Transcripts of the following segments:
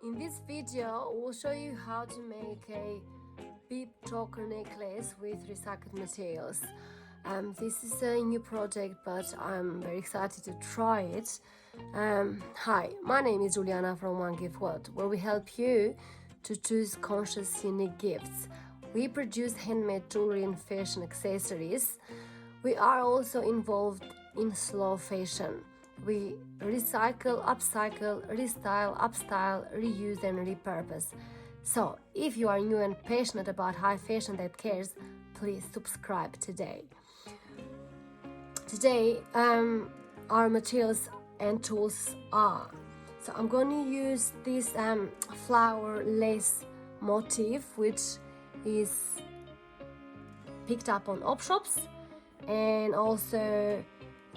In this video, we'll show you how to make a BIB choker necklace with recycled materials. This is a new project, but I'm very excited to try it. Hi, my name is Juliana from One Gift World, where we help you to choose conscious, unique gifts. We produce handmade jewelry and fashion accessories. We are also involved in slow fashion. We recycle, upcycle, restyle, upstyle, reuse and repurpose. So, if you are new and passionate about high fashion that cares, please subscribe today. Today, our materials and tools are. So I'm going to use this flower lace motif, which is picked up on op shops, and also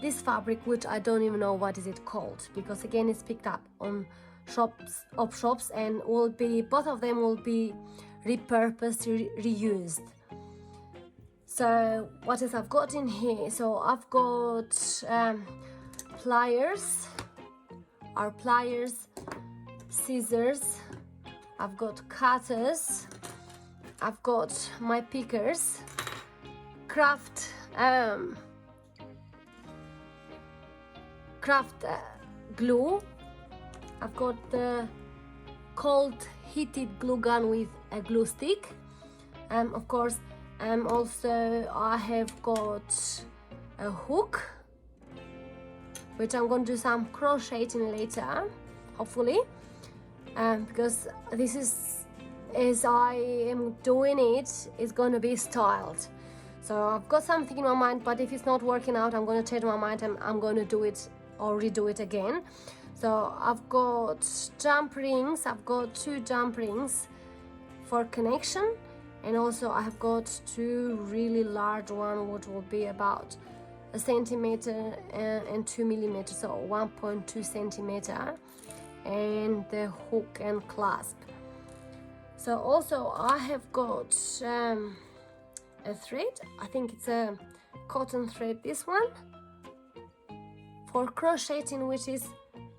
this fabric, which I don't even know what is it called, because again it's picked up on op shops, and both of them will be repurposed, reused. So what else I've got in here? So I've got pliers, scissors, I've got cutters, I've got my pickers, craft glue, I've got the cold heated glue gun with a glue stick, of course. Also I have got a hook, which I'm going to do some crocheting later, hopefully, because this is, as I am doing it, it's going to be styled. So I've got something in my mind, but if it's not working out, I'm going to change my mind and I'm going to do it or redo it again. So I've got jump rings. I've got 2 jump rings for connection, and also I have got 2 really large ones, which will be about 1 centimeter and 2 millimeters, so 1.2 centimeter, and the hook and clasp. So also I have got a thread. I think it's a cotton thread, this one, for crocheting, which is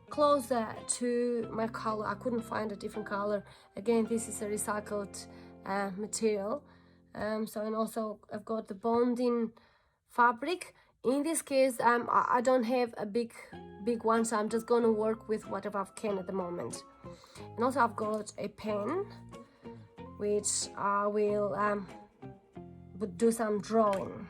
closer to my color. I couldn't find a different color. Again, this is a recycled material. And also I've got the bonding fabric. In this case, I don't have a big one, so I'm just going to work with whatever I can at the moment. And also I've got a pen, which I will do some drawing.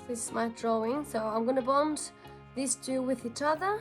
This is my drawing, so I'm gonna bond these 2 with each other.